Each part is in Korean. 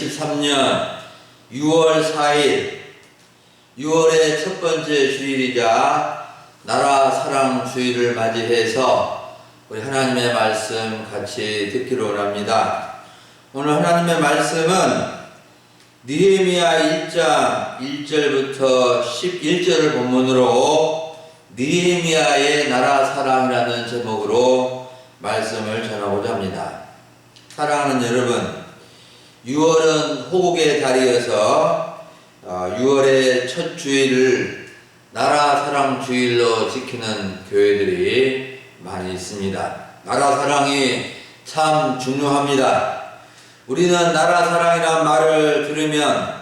2023년 6월 4일 6월의 첫 번째 주일이자 나라 사랑 주일을 맞이해서 우리 하나님의 말씀 같이 듣기로 원합니다. 오늘 하나님의 말씀은 느헤미야 1장 1절부터 11절을 본문으로 느헤미야의 나라 사랑이라는 제목으로 말씀을 전하고자 합니다. 사랑하는 여러분, 6월은 호국의 달이어서 6월의 첫 주일을 나라 사랑 주일로 지키는 교회들이 많이 있습니다. 나라 사랑이 참 중요합니다. 우리는 나라 사랑이란 말을 들으면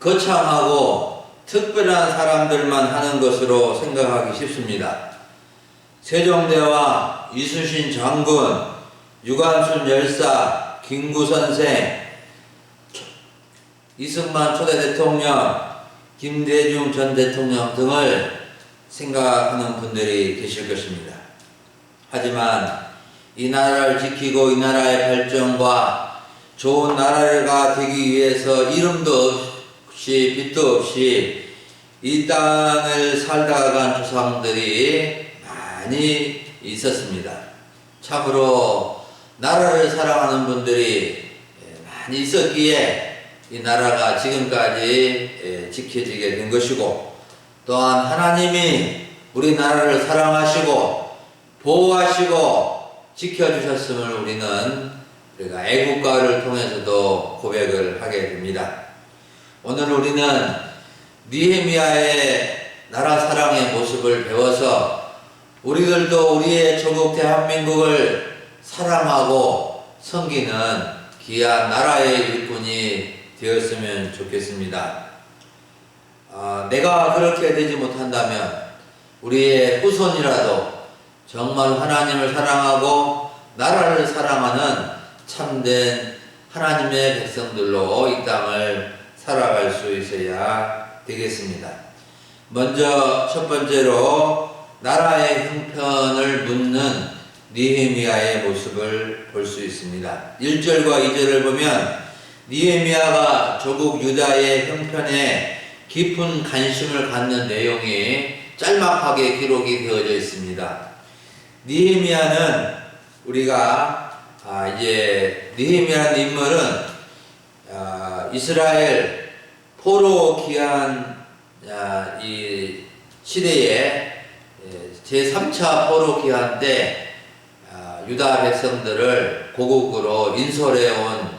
거창하고 특별한 사람들만 하는 것으로 생각하기 쉽습니다. 세종대왕, 이순신 장군, 유관순 열사, 김구 선생, 이승만 초대 대통령, 김대중 전 대통령 등을 생각하는 분들이 계실 것입니다. 하지만 이 나라를 지키고 이 나라의 발전과 좋은 나라가 되기 위해서 이름도 없이 빛도 없이 이 땅을 살다가 간 조상들이 많이 있었습니다. 참으로 나라를 사랑하는 분들이 많이 있었기에 이 나라가 지금까지 지켜지게 된 것이고, 또한 하나님이 우리나라를 사랑하시고 보호하시고 지켜주셨음을 우리가 애국가를 통해서도 고백을 하게 됩니다. 오늘 우리는 느헤미야의 나라 사랑의 모습을 배워서 우리들도 우리의 조국 대한민국을 사랑하고 섬기는 귀한 나라의 일꾼이 되었으면 좋겠습니다. 내가 그렇게 되지 못한다면 우리의 후손이라도 정말 하나님을 사랑하고 나라를 사랑하는 참된 하나님의 백성들로 이 땅을 살아갈 수 있어야 되겠습니다. 먼저 첫 번째로 나라의 형편을 묻는 느헤미야의 모습을 볼 수 있습니다. 1절과 2절을 보면 느헤미야가 조국 유다의 형편에 깊은 관심을 갖는 내용이 짤막하게 기록이 되어져 있습니다. 느헤미야는 우리가 이제 느헤미야라는 인물은 이스라엘 포로 기한 이 시대에 제3차 포로 기한 때 유다 백성들을 고국으로 인솔해 온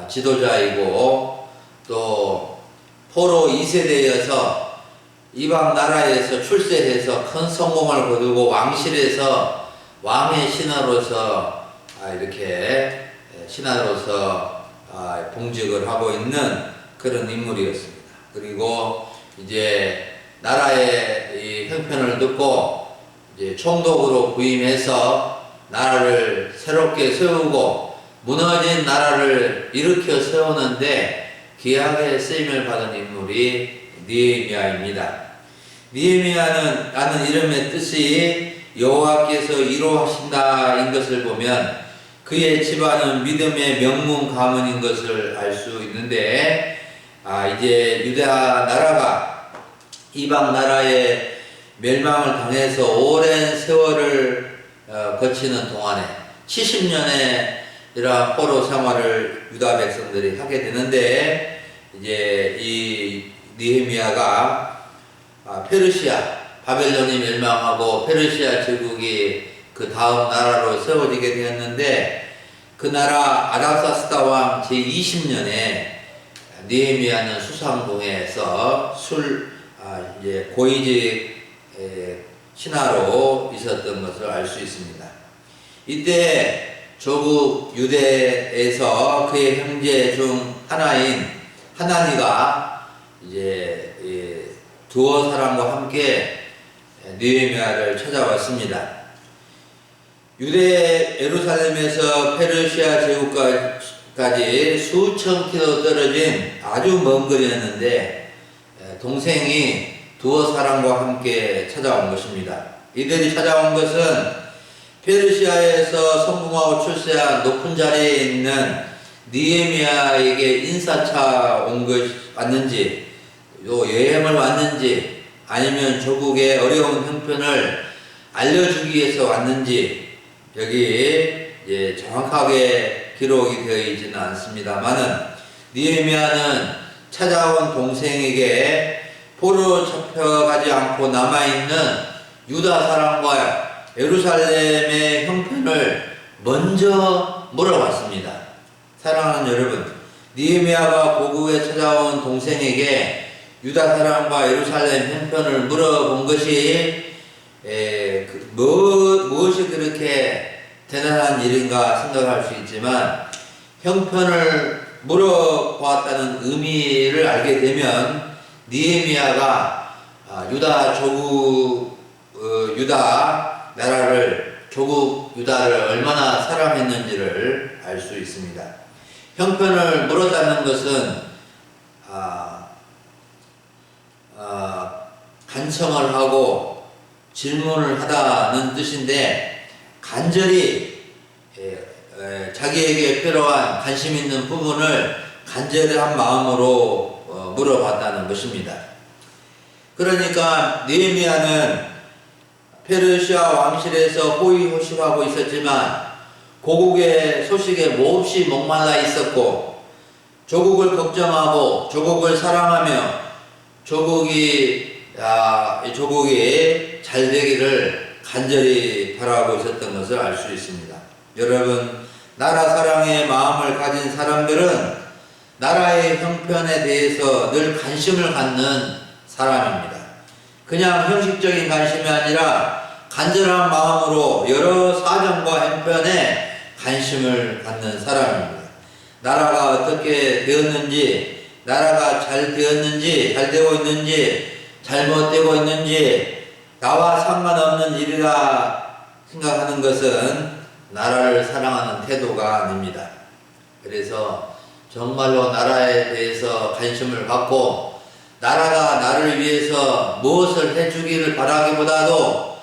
지도자이고, 또 포로 2세대여서 이방 나라에서 출세해서 큰 성공을 거두고 왕실에서 왕의 신하로서 이렇게 신하로서 봉직을 하고 있는 그런 인물이었습니다. 그리고 이제 나라의 이 형편을 듣고 이제 총독으로 부임해서 나라를 새롭게 세우고 무너진 나라를 일으켜 세우는데 귀하게 쓰임을 받은 인물이 느헤미야입니다. 느헤미야는 라는 이름의 뜻이 여호와께서 이루하신다인 것을 보면 그의 집안은 믿음의 명문 가문인 것을 알 수 있는데, 이제 유다 나라가 이방 나라의 멸망을 당해서 오랜 세월을 거치는 동안에 70년의 이러한 포로 생활을 유다 백성들이 하게 되는데, 이제 이 느헤미야가 페르시아, 바벨론이 멸망하고 페르시아 제국이 그 다음 나라로 세워지게 되었는데, 그 나라 아닥사스다 왕 제20년에 느헤미야는 수상궁에서 이제 고위직 신하로 있었던 것을 알 수 있습니다. 이때 조국 유대에서 그의 형제 중 하나인 하나니가 이제 두어 사람과 함께 느헤미야를 찾아왔습니다. 유대 예루살렘에서 페르시아 제국까지 수천 킬로 떨어진 아주 먼 거리였는데 동생이 두어 사람과 함께 찾아온 것입니다. 이들이 찾아온 것은 페르시아에서 성공하고 출세한 높은 자리에 있는 느헤미야에게 인사차 온 것이 왔는지, 또 여행을 왔는지, 아니면 조국의 어려운 형편을 알려주기 위해서 왔는지 여기 정확하게 기록이 되어 있지는 않습니다만은 느헤미야는 찾아온 동생에게 포로로 잡혀가지 않고 남아있는 유다 사람과 예루살렘의 형편을 먼저 물어봤습니다. 사랑하는 여러분, 느헤미야가 고국에 찾아온 동생에게 유다 사람과 예루살렘 형편을 물어본 것이 무엇이 그렇게 대단한 일인가 생각할 수 있지만, 형편을 물어보았다는 의미를 알게 되면 느헤미야가 유다 조국 유다 나라를, 조국 유다를 얼마나 사랑했는지를 알 수 있습니다. 형편을 물었다는 것은 간청을 하고 질문을 하다는 뜻인데, 간절히 자기에게 필요한 관심 있는 부분을 간절한 마음으로 물어봤다는 것입니다. 그러니까 느헤미야는 페르시아 왕실에서 호의호식하고 있었지만 고국의 소식에 몹시 목말라 있었고, 조국을 걱정하고 조국을 사랑하며 조국이 잘 되기를 간절히 바라고 있었던 것을 알 수 있습니다. 여러분, 나라 사랑의 마음을 가진 사람들은 나라의 형편에 대해서 늘 관심을 갖는 사람입니다. 그냥 형식적인 관심이 아니라 간절한 마음으로 여러 사정과 형편에 관심을 갖는 사람입니다. 나라가 어떻게 되었는지, 나라가 잘 되었는지, 잘 되고 있는지, 잘못되고 있는지 나와 상관없는 일이라 생각하는 것은 나라를 사랑하는 태도가 아닙니다. 그래서 정말로 나라에 대해서 관심을 갖고 나라가 나를 위해서 무엇을 해주기를 바라기보다도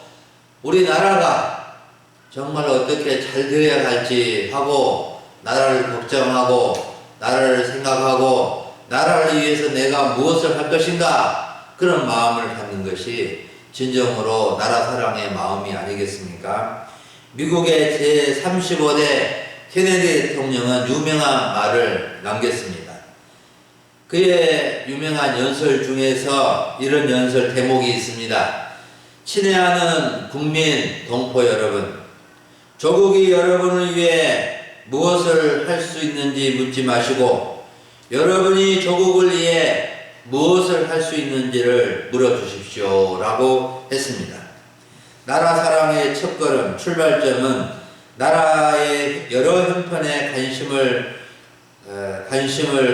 우리나라가 정말로 어떻게 잘 되어야 할지 하고 나라를 걱정하고 나라를 생각하고 나라를 위해서 내가 무엇을 할 것인가, 그런 마음을 갖는 것이 진정으로 나라 사랑의 마음이 아니겠습니까? 미국의 제35대 케네디 대통령은 유명한 말을 남겼습니다. 그의 유명한 연설 중에서 이런 연설 대목이 있습니다. 친애하는 국민 동포 여러분, 조국이 여러분을 위해 무엇을 할 수 있는지 묻지 마시고 여러분이 조국을 위해 무엇을 할 수 있는지를 물어주십시오 라고 했습니다. 나라 사랑의 첫걸음, 출발점은 나라의 여러 형편에 관심을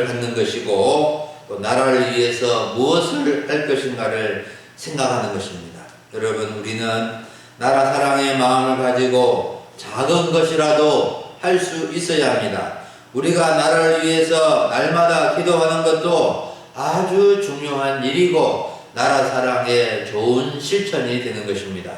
갖는 것이고, 또 나라를 위해서 무엇을 할 것인가를 생각하는 것입니다. 여러분, 우리는 나라 사랑의 마음을 가지고 작은 것이라도 할 수 있어야 합니다. 우리가 나라를 위해서 날마다 기도하는 것도 아주 중요한 일이고 나라 사랑의 좋은 실천이 되는 것입니다.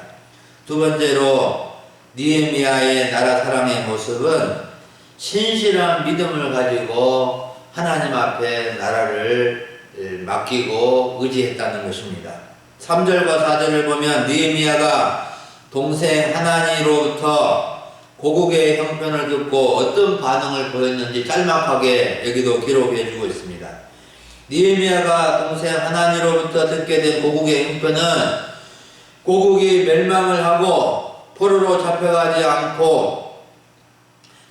두 번째로 느헤미야의 나라 사랑의 모습은 신실한 믿음을 가지고 하나님 앞에 나라를 맡기고 의지했다는 것입니다. 3절과 4절을 보면 느헤미야가 동생 하나니로부터 고국의 형편을 듣고 어떤 반응을 보였는지 짤막하게 여기도 기록해 주고 있습니다. 느헤미야가 동생 하나니로부터 듣게 된 고국의 형편은 고국이 멸망을 하고 포로로 잡혀가지 않고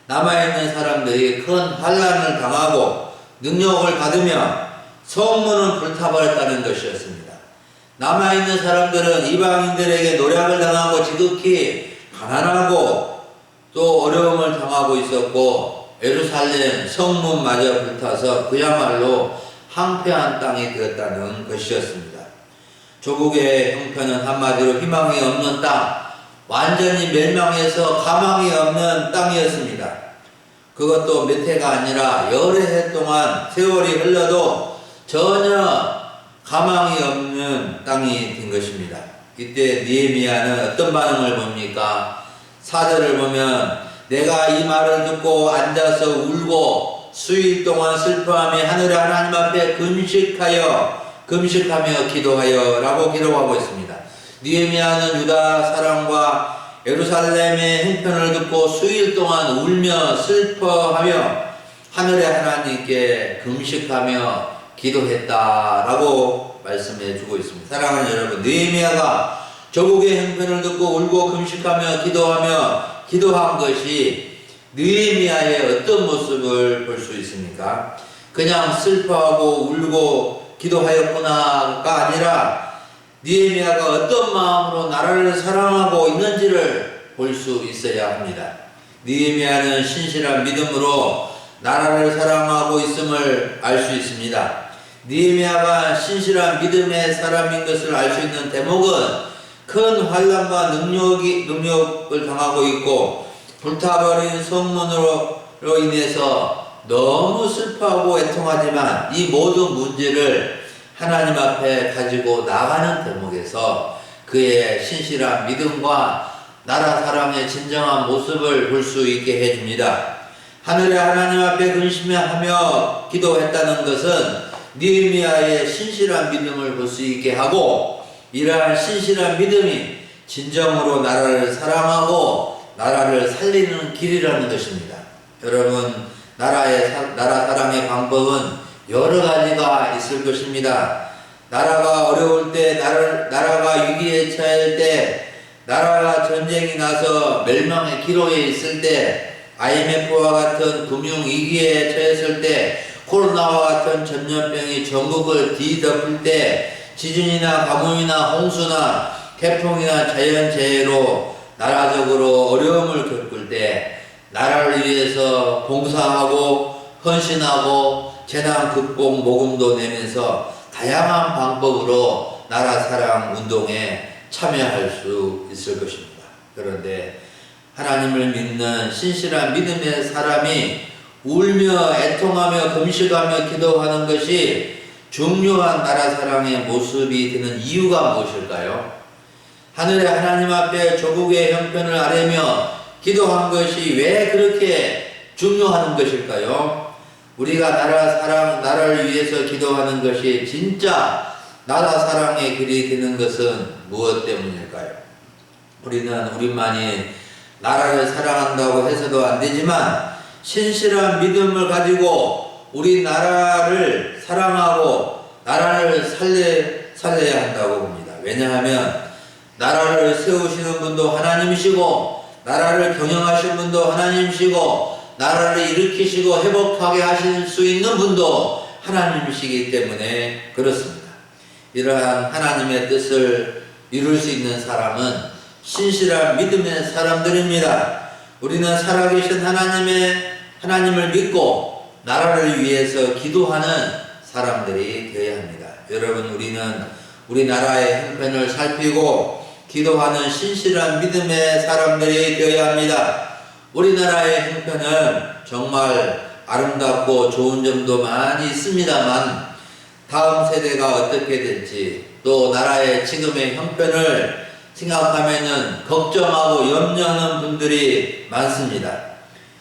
남아있는 사람들이 큰 환난을 당하고 능력을 받으며 성문은 불타버렸다는 것이었습니다. 남아있는 사람들은 이방인들에게 노략을 당하고 지극히 가난하고 또 어려움을 당하고 있었고, 예루살렘 성문마저 불타서 그야말로 황폐한 땅이 되었다는 것이었습니다. 조국의 형편은 한마디로 희망이 없는 땅, 완전히 멸망해서 가망이 없는 땅이었습니다. 그것도 몇 해가 아니라 여러 해 동안 세월이 흘러도 전혀 가망이 없는 땅이 된 것입니다. 이때 느헤미야는 어떤 반응을 봅니까? 4절을 보면 내가 이 말을 듣고 앉아서 울고 수일 동안 슬퍼하며 하늘의 하나님 앞에 금식하며 기도하여 라고 기록하고 있습니다. 느헤미야는 유다 사람과 예루살렘의 형편을 듣고 수일 동안 울며 슬퍼하며 하늘의 하나님께 금식하며 기도했다라고 말씀해 주고 있습니다. 사랑하는 여러분, 느헤미야가 조국의 형편을 듣고 울고 금식하며 기도한 것이 느헤미야의 어떤 모습을 볼 수 있습니까? 그냥 슬퍼하고 울고 기도하였구나가 아니라 느헤미야가 어떤 마음으로 나라를 사랑하고 있는지를 볼 수 있어야 합니다. 느헤미야는 신실한 믿음으로 나라를 사랑하고 있음을 알 수 있습니다. 느헤미야가 신실한 믿음의 사람인 것을 알 수 있는 대목은 큰 환난과 능력을 당하고 있고 불타버린 성문으로 인해서 너무 슬퍼하고 애통하지만 이 모든 문제를 하나님 앞에 가지고 나가는 대목에서 그의 신실한 믿음과 나라 사랑의 진정한 모습을 볼 수 있게 해줍니다. 하늘의 하나님 앞에 근심하며 기도했다는 것은 느헤미야의 신실한 믿음을 볼 수 있게 하고, 이러한 신실한 믿음이 진정으로 나라를 사랑하고 나라를 살리는 길이라는 것입니다. 여러분, 나라 사랑의 방법은 여러 가지가 있을 것입니다. 나라가 어려울 때, 나라가 위기에 처할 때, 나라가 전쟁이 나서 멸망의 기로에 있을 때, IMF와 같은 금융위기에 처했을 때, 코로나와 같은 전염병이 전국을 뒤덮을 때, 지진이나 가뭄이나 홍수나 태풍이나 자연재해로 나라적으로 어려움을 겪을 때 나라를 위해서 봉사하고 헌신하고 재난 극복 모금도 내면서 다양한 방법으로 나라 사랑 운동에 참여할 수 있을 것입니다. 그런데 하나님을 믿는 신실한 믿음의 사람이 울며 애통하며 금식하며 기도하는 것이 중요한 나라 사랑의 모습이 되는 이유가 무엇일까요? 하늘의 하나님 앞에 조국의 형편을 아뢰며 기도한 것이 왜 그렇게 중요한 것일까요? 우리가 나라를 위해서 기도하는 것이 진짜 나라 사랑의 길이 되는 것은 무엇 때문일까요? 우리는 우리만이 나라를 사랑한다고 해서도 안 되지만 신실한 믿음을 가지고 우리 나라를 사랑하고 나라를 살려야 한다고 봅니다. 왜냐하면 나라를 세우시는 분도 하나님이시고 나라를 경영하시는 분도 하나님이시고 나라를 일으키시고 회복하게 하실 수 있는 분도 하나님이시기 때문에 그렇습니다. 이러한 하나님의 뜻을 이룰 수 있는 사람은 신실한 믿음의 사람들입니다. 우리는 살아계신 하나님을 믿고 나라를 위해서 기도하는 사람들이 되어야 합니다. 여러분, 우리는 우리나라의 형편을 살피고 기도하는 신실한 믿음의 사람들이 되어야 합니다. 우리나라의 형편은 정말 아름답고 좋은 점도 많이 있습니다만 다음 세대가 어떻게 될지 또 나라의 지금의 형편을 생각하면은 걱정하고 염려하는 분들이 많습니다.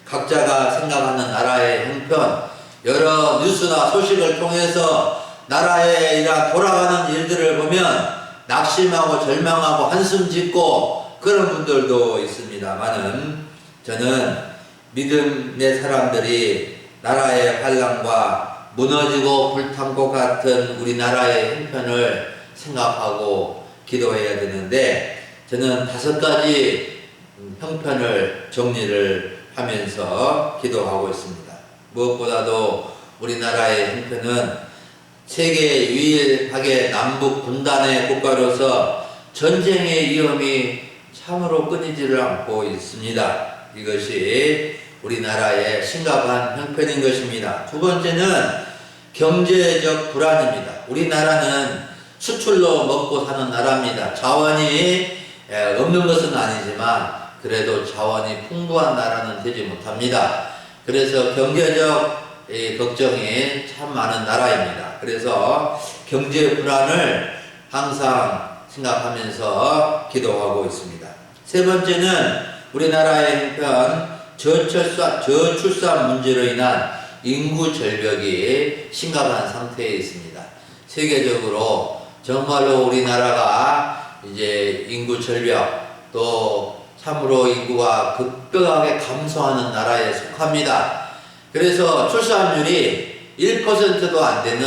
각자가 생각하는 나라의 형편, 여러 뉴스나 소식을 통해서 나라의 이런 돌아가는 일들을 보면 낙심하고 절망하고 한숨 짓고 그런 분들도 있습니다만은 저는 믿음의 사람들이 나라의 환난과 무너지고 불탄 것 같은 우리나라의 형편을 생각하고 기도해야 되는데 저는 5가지 형편을 정리를 하면서 기도하고 있습니다. 무엇보다도 우리나라의 형편은 세계 유일하게 남북 분단의 국가로서 전쟁의 위험이 참으로 끊이지를 않고 있습니다. 이것이 우리나라의 심각한 형편인 것입니다. 두 번째는 경제적 불안입니다. 우리나라는 수출로 먹고 사는 나라입니다. 자원이 없는 것은 아니지만 그래도 자원이 풍부한 나라는 되지 못합니다. 그래서 경제적 걱정이 참 많은 나라입니다. 그래서 경제 불안을 항상 생각하면서 기도하고 있습니다. 세 번째는 우리나라의 형편 저출산 문제로 인한 인구 절벽이 심각한 상태에 있습니다. 세계적으로 정말로 우리나라가 이제 인구 절벽 또 참으로 인구가 급격하게 감소하는 나라에 속합니다. 그래서 출산율이 1%도 안 되는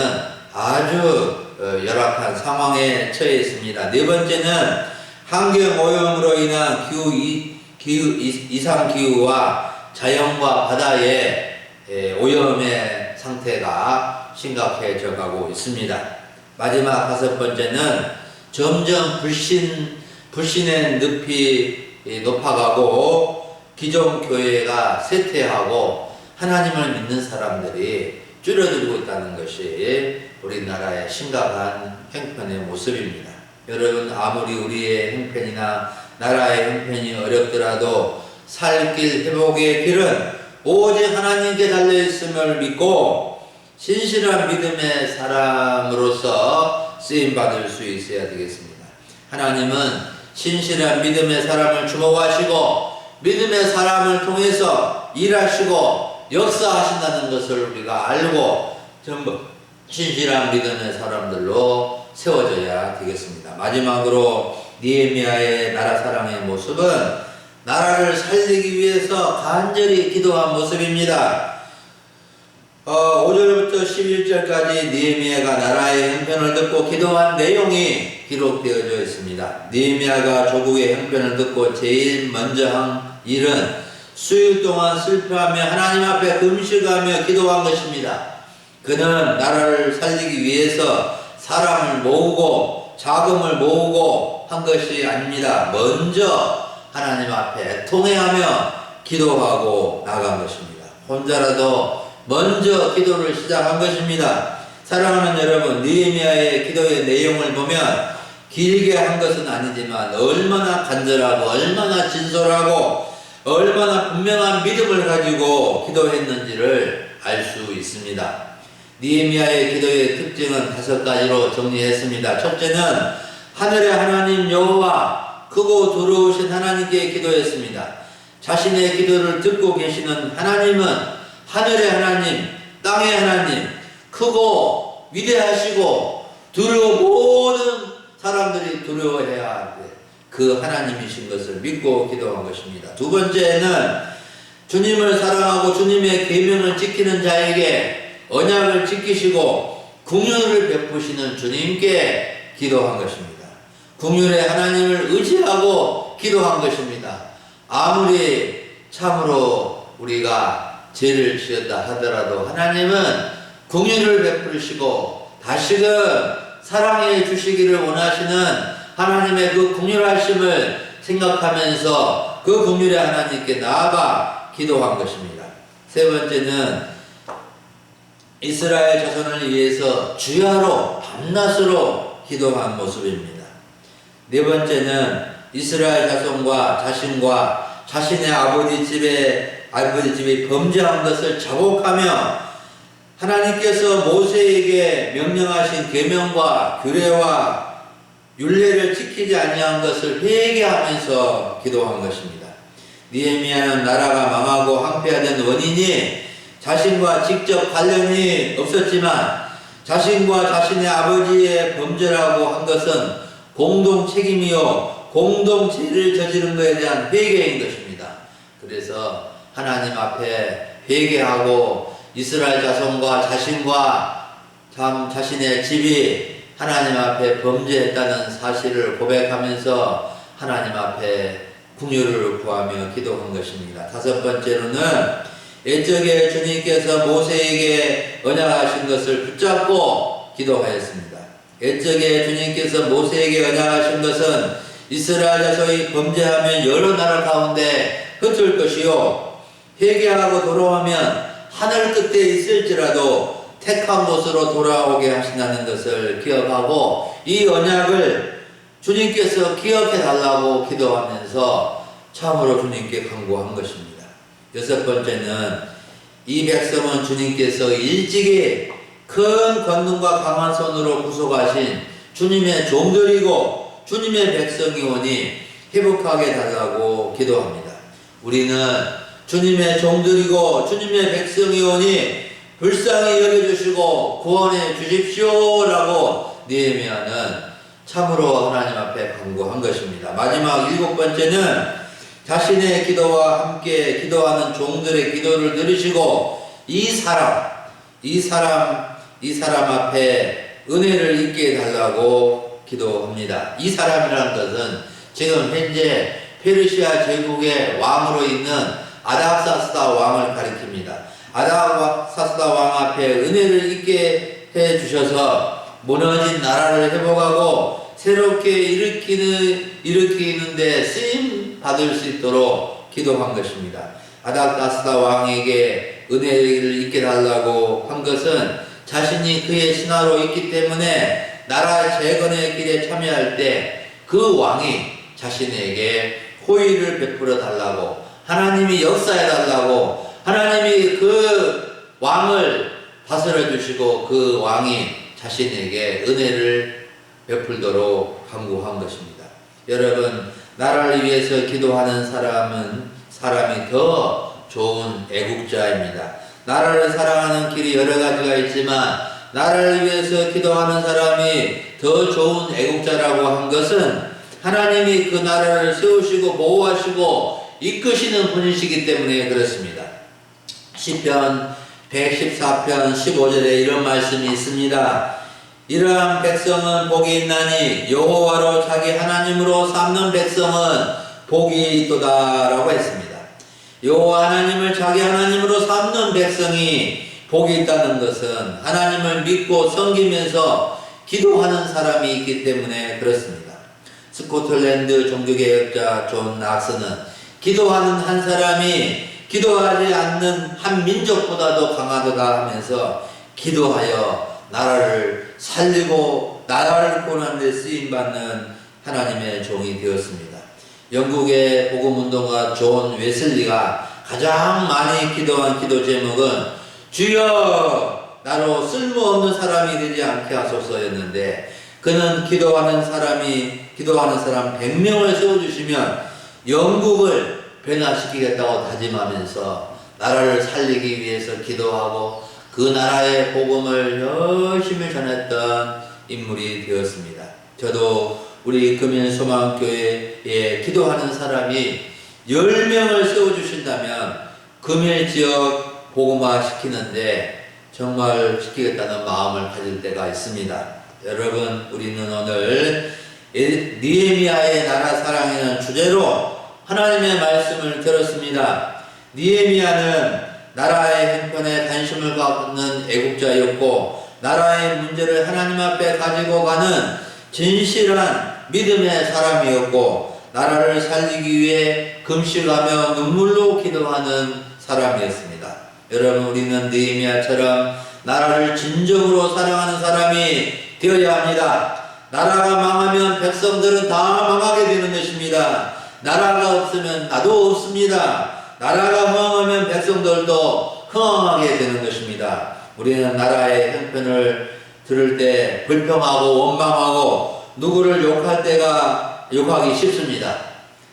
아주 열악한 상황에 처해 있습니다. 네 번째는 환경오염으로 인한 이상기후와 자연과 바다의 오염의 상태가 심각해져 가고 있습니다. 마지막 다섯 번째는 점점 불신의 늪이 높아가고 기존 교회가 쇠퇴하고 하나님을 믿는 사람들이 줄어들고 있다는 것이 우리나라의 심각한 형편의 모습입니다. 여러분, 아무리 우리의 형편이나 나라의 형편이 어렵더라도 살 길, 회복의 길은 오직 하나님께 달려있음을 믿고 신실한 믿음의 사람으로서 쓰임받을 수 있어야 되겠습니다. 하나님은 신실한 믿음의 사람을 주목하시고 믿음의 사람을 통해서 일하시고 역사하신다는 것을 우리가 알고 전부 신실한 믿음의 사람들로 세워져야 되겠습니다. 마지막으로 느헤미야의 나라 사랑의 모습은 나라를 살리기 위해서 간절히 기도한 모습입니다. 5절부터 11절까지 느헤미야가 나라의 형편을 듣고 기도한 내용이 기록되어져 있습니다. 느헤미야가 조국의 형편을 듣고 제일 먼저 한 일은 수일 동안 슬퍼하며 하나님 앞에 금식하며 기도한 것입니다. 그는 나라를 살리기 위해서 사람을 모으고 자금을 모으고 한 것이 아닙니다. 먼저 하나님 앞에 통회하며 기도하고 나간 것입니다. 혼자라도 먼저 기도를 시작한 것입니다. 사랑하는 여러분, 느헤미야의 기도의 내용을 보면 길게 한 것은 아니지만 얼마나 간절하고 얼마나 진솔하고 얼마나 분명한 믿음을 가지고 기도했는지를 알 수 있습니다. 느헤미야의 기도의 특징은 5가지로 정리했습니다. 첫째는 하늘의 하나님 여호와 크고 두려우신 하나님께 기도했습니다. 자신의 기도를 듣고 계시는 하나님은 하늘의 하나님, 땅의 하나님, 크고 위대하시고 모든 사람들이 두려워해야 하는데 그 하나님이신 것을 믿고 기도한 것입니다. 두 번째는 주님을 사랑하고 주님의 계명을 지키는 자에게 언약을 지키시고 긍휼을 베푸시는 주님께 기도한 것입니다. 긍휼의 하나님을 의지하고 기도한 것입니다. 아무리 참으로 우리가 죄를 지었다 하더라도 하나님은 긍휼을 베푸시고 다시금 사랑해 주시기를 원하시는 하나님의 그 긍휼하심을 생각하면서 그 긍휼의 하나님께 나아가 기도한 것입니다. 세 번째는 이스라엘 자손을 위해서 주야로 밤낮으로 기도한 모습입니다. 네 번째는 이스라엘 자손과 자신과 자신의 아버지 집이 범죄한 것을 자복하며 하나님께서 모세에게 명령하신 계명과 규례와 율례를 지키지 아니한 것을 회개하면서 기도한 것입니다. 느헤미야는 나라가 망하고 황폐화된 원인이 자신과 직접 관련이 없었지만 자신과 자신의 아버지의 범죄라고 한 것은 공동 책임이요 공동죄를 저지른 것에 대한 회개인 것입니다. 그래서 하나님 앞에 회개하고 이스라엘 자손과 자신과 자신의 집이 하나님 앞에 범죄했다는 사실을 고백하면서 하나님 앞에 긍휼을 구하며 기도한 것입니다. 다섯 번째로는 옛적에 주님께서 모세에게 언약하신 것을 붙잡고 기도하였습니다. 옛적에 주님께서 모세에게 언약하신 것은 이스라엘 자손이 범죄하면 여러 나라 가운데 흩을 것이요 회개하고 돌아오면 하늘 끝에 있을지라도 택한 곳으로 돌아오게 하신다는 것을 기억하고 이 언약을 주님께서 기억해 달라고 기도하면서 참으로 주님께 간구한 것입니다. 여섯 번째는 이 백성은 주님께서 일찍이 큰 권능과 강한 손으로 구속하신 주님의 종들이고 주님의 백성이오니 회복하게 달라고 기도합니다. 우리는 주님의 종들이고 주님의 백성이오니 불쌍히 여겨주시고 구원해 주십시오라고 느헤미야는 참으로 하나님 앞에 간구한 것입니다. 마지막 7번째는 자신의 기도와 함께 기도하는 종들의 기도를 들으시고 이 사람 앞에 은혜를 있게 해달라고 기도합니다. 이 사람이라는 것은 지금 현재 페르시아 제국의 왕으로 있는 아닥사스다 왕을 가리킵니다. 아닥사스다 왕 앞에 은혜를 있게 해주셔서 무너진 나라를 회복하고 새롭게 일으키는데 쓰임 받을 수 있도록 기도한 것입니다. 아닥사스다 왕에게 은혜를 있게 달라고 한 것은 자신이 그의 신하로 있기 때문에 나라 재건의 길에 참여할 때 그 왕이 자신에게 호의를 베풀어 달라고, 하나님이 역사해 달라고, 하나님이 그 왕을 다스려 주시고 그 왕이 자신에게 은혜를 베풀도록 간구한 것입니다. 여러분, 나라를 위해서 기도하는 사람이 더 좋은 애국자입니다. 나라를 사랑하는 길이 여러 가지가 있지만 나라를 위해서 기도하는 사람이 더 좋은 애국자라고 한 것은 하나님이 그 나라를 세우시고 보호하시고 이끄시는 분이시기 때문에 그렇습니다. 시편 114편 15절에 이런 말씀이 있습니다. 이러한 백성은 복이 있나니 여호와로 자기 하나님으로 삼는 백성은 복이 있도다 라고 했습니다. 여호와 하나님을 자기 하나님으로 삼는 백성이 복이 있다는 것은 하나님을 믿고 섬기면서 기도하는 사람이 있기 때문에 그렇습니다. 스코틀랜드 종교개혁자 존 낙스는 기도하는 한 사람이 기도하지 않는 한 민족보다도 강하다 하면서 기도하여 나라를 살리고 나라를 구원하는 데 쓰임받는 하나님의 종이 되었습니다. 영국의 복음운동가 존 웨슬리가 가장 많이 기도한 기도 제목은 주여 나로 쓸모없는 사람이 되지 않게 하소서였는데, 그는 기도하는 사람 100명을 세워주시면 영국을 변화시키겠다고 다짐하면서 나라를 살리기 위해서 기도하고 그 나라의 복음을 열심히 전했던 인물이 되었습니다. 저도 우리 금일소망교회에 기도하는 사람이 10명을 세워주신다면 금일지역 복음화 시키는데 정말 시키겠다는 마음을 가질 때가 있습니다. 여러분, 우리는 오늘 느헤미야의 나라 사랑이라는 주제로 하나님의 말씀을 들었습니다. 느헤미야는 나라의 형편에 관심을 갖는 애국자였고 나라의 문제를 하나님 앞에 가지고 가는 진실한 믿음의 사람이었고 나라를 살리기 위해 금식하며 눈물로 기도하는 사람이었습니다. 여러분, 우리는 느헤미야처럼 나라를 진정으로 사랑하는 사람이 되어야 합니다. 나라가 망하면 백성들은 다 망하게 되는 것입니다. 나라가 없으면 나도 없습니다. 나라가 흥하면 백성들도 흥하게 되는 것입니다. 우리는 나라의 형편을 들을 때 불평하고 원망하고 누구를 욕할 때가 욕하기 쉽습니다.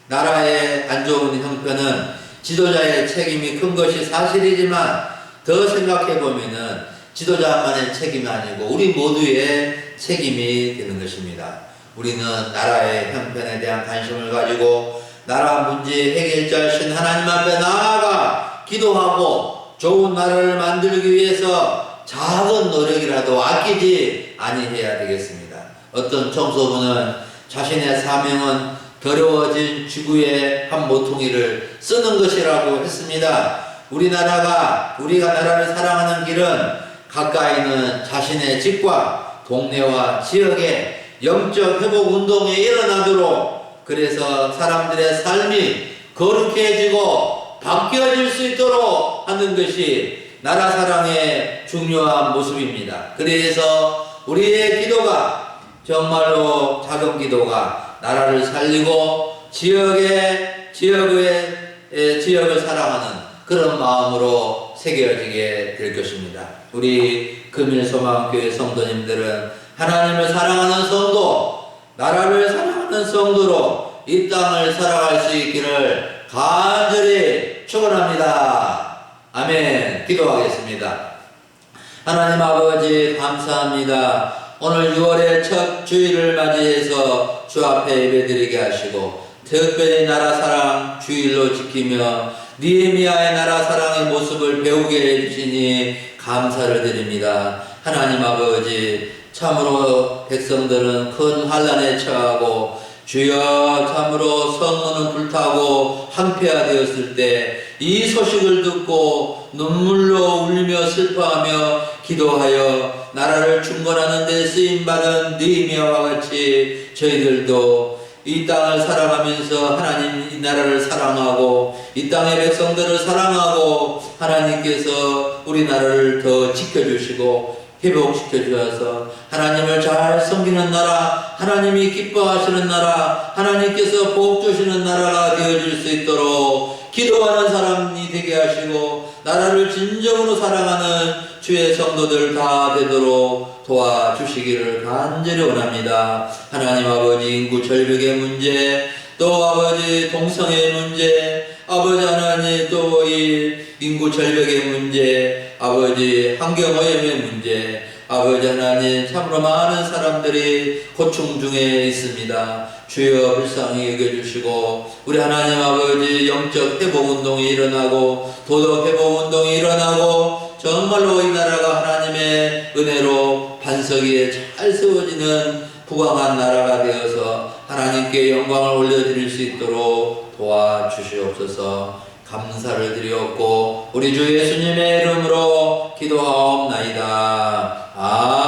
나라의 안 좋은 형편은 지도자의 책임이 큰 것이 사실이지만 더 생각해 보면은 지도자만의 책임이 아니고 우리 모두의 책임이 되는 것입니다. 우리는 나라의 형편에 대한 관심을 가지고 나라 문제 해결자이신 하나님 앞에 나아가 기도하고 좋은 나라를 만들기 위해서 작은 노력이라도 아끼지 아니해야 되겠습니다. 어떤 청소부는 자신의 사명은 더러워진 지구의 한 모퉁이를 쓰는 것이라고 했습니다. 우리가 나라를 사랑하는 길은 가까이는 자신의 집과 동네와 지역에 영적 회복 운동이 일어나도록, 그래서 사람들의 삶이 거룩해지고 바뀌어질 수 있도록 하는 것이 나라 사랑의 중요한 모습입니다. 그래서 우리의 기도가 정말로 작은 기도가 나라를 살리고 지역을 사랑하는 그런 마음으로 새겨지게 될 것입니다. 우리 금일소망교회 성도님들은 하나님을 사랑하는 성도, 나라를 사랑하는 성도로 이 땅을 살아갈 수 있기를 간절히 축원합니다. 아멘. 기도하겠습니다. 하나님 아버지 감사합니다. 오늘 6월의 첫 주일을 맞이해서 주 앞에 예배드리게 하시고 특별히 나라 사랑 주일로 지키며 느헤미야의 나라 사랑의 모습을 배우게 해주시니 감사를 드립니다. 하나님 아버지, 참으로 백성들은 큰 환난에 처하고 주여 참으로 성문은 불타고 황폐화되었을 때 이 소식을 듣고 눈물로 울며 슬퍼하며 기도하여 나라를 중건하는 데 쓰임받은 느헤미야와 같이 저희들도 이 땅을 살아가면서 하나님 이 나라를 사랑하고 이 땅의 백성들을 사랑하고 하나님께서 우리나라를 더 지켜주시고 회복시켜 주셔서 하나님을 잘 섬기는 나라, 하나님이 기뻐하시는 나라, 하나님께서 복 주시는 나라가 되어질 수 있도록 기도하는 사람이 되게 하시고 나라를 진정으로 사랑하는 주의 성도들 다 되도록 도와주시기를 간절히 원합니다. 하나님 아버지, 인구 절벽의 문제, 또 아버지 동성애의 문제, 아버지 하나님 또 이 인구 절벽의 문제, 아버지 환경오염의 문제, 아버지 하나님 참으로 많은 사람들이 고충 중에 있습니다. 주여 불쌍히 여겨주시고 우리 하나님 아버지 영적 회복운동이 일어나고 도덕 회복운동이 일어나고 정말로 이 나라가 하나님의 은혜로 반석 위에 잘 세워지는 부강한 나라가 되어서 하나님께 영광을 올려드릴 수 있도록 도와주시옵소서. 감사를 드리옵고 우리 주 예수님의 이름으로 기도하옵나이다. 아멘.